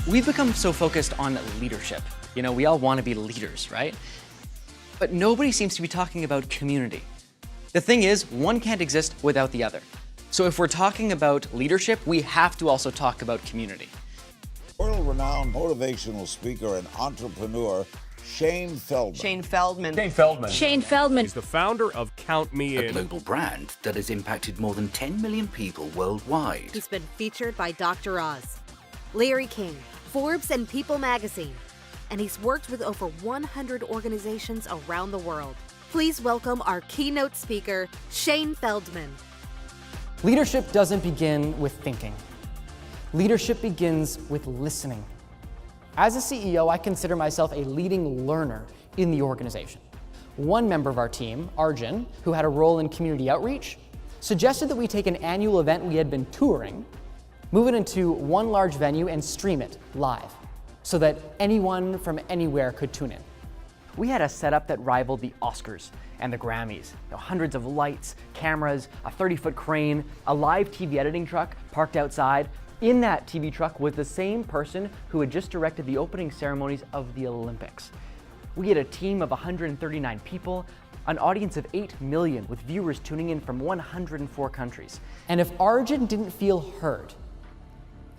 We've become so focused on leadership. You know, we all want to be leaders, right? But nobody seems to be talking about community. The thing is, one can't exist without the other. So if we're talking about leadership, we have to also talk about community. World-renowned motivational speaker and entrepreneur, Shane Feldman. Shane Feldman. Shane Feldman. Shane Feldman. He's the founder of Count Me In. A global brand that has impacted more than 10 million people worldwide. He's been featured by Dr. Oz, Larry King, Forbes, and People magazine. And he's worked with over 100 organizations around the world. Please welcome our keynote speaker, Shane Feldman. Leadership doesn't begin with thinking. Leadership begins with listening. As a CEO, I consider myself a leading learner in the organization. One member of our team, Arjun, who had a role in community outreach, suggested that we take an annual event we had been touring, move it into one large venue and stream it live so that anyone from anywhere could tune in. We had a setup that rivaled the Oscars and the Grammys. Hundreds of lights, cameras, a 30-foot crane, a live TV editing truck parked outside. In that TV truck was the same person who had just directed the opening ceremonies of the Olympics. We had a team of 139 people, an audience of 8 million with viewers tuning in from 104 countries. And if Arjun didn't feel heard,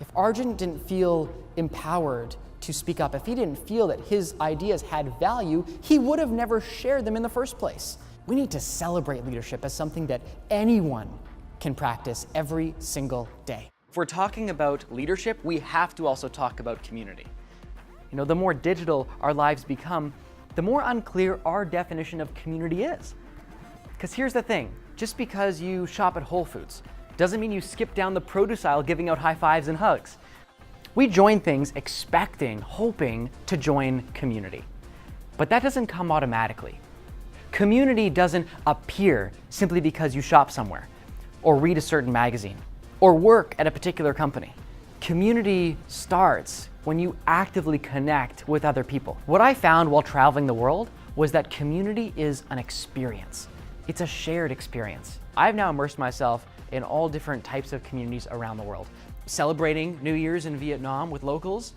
if Arjun didn't feel empowered to speak up, if he didn't feel that his ideas had value, he would have never shared them in the first place. We need to celebrate leadership as something that anyone can practice every single day. If we're talking about leadership, we have to also talk about community. You know, the more digital our lives become, the more unclear our definition of community is. Because here's the thing, just because you shop at Whole Foods doesn't mean you skip down the produce aisle giving out high fives and hugs. We join things expecting, hoping to join community. But that doesn't come automatically. Community doesn't appear simply because you shop somewhere, or read a certain magazine, or work at a particular company. Community starts when you actively connect with other people. What I found while traveling the world was that community is an experience. It's a shared experience. I've now immersed myself in all different types of communities around the world. Celebrating New Year's in Vietnam with locals,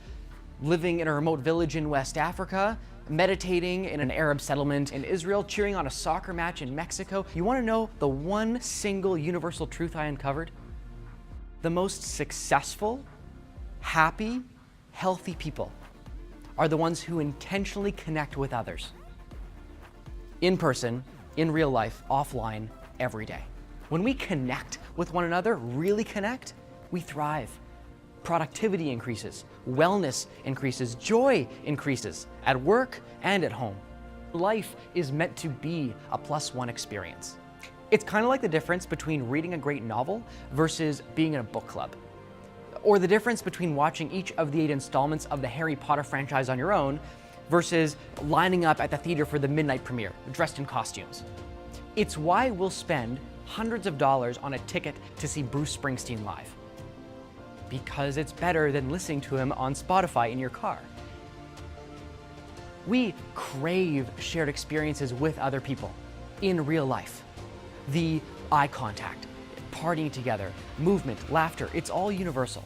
living in a remote village in West Africa, meditating in an Arab settlement in Israel, cheering on a soccer match in Mexico. You want to know the one single universal truth I uncovered? The most successful, happy, healthy people are the ones who intentionally connect with others. In person, in real life, offline, every day. When we connect with one another, really connect, we thrive. Productivity increases, wellness increases, joy increases at work and at home. Life is meant to be a +1 experience. It's kind of like the difference between reading a great novel versus being in a book club. Or the difference between watching each of the 8 installments of the Harry Potter franchise on your own versus lining up at the theater for the midnight premiere, dressed in costumes. It's why we'll spend hundreds of dollars on a ticket to see Bruce Springsteen live. Because it's better than listening to him on Spotify in your car. We crave shared experiences with other people in real life. The eye contact, partying together, movement, laughter, it's all universal.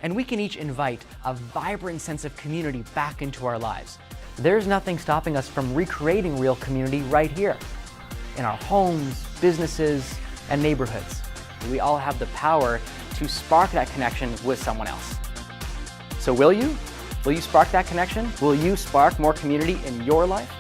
And we can each invite a vibrant sense of community back into our lives. There's nothing stopping us from recreating real community right here, in our homes, businesses, and neighborhoods. We all have the power to spark that connection with someone else. So will you? Will you spark that connection? Will you spark more community in your life?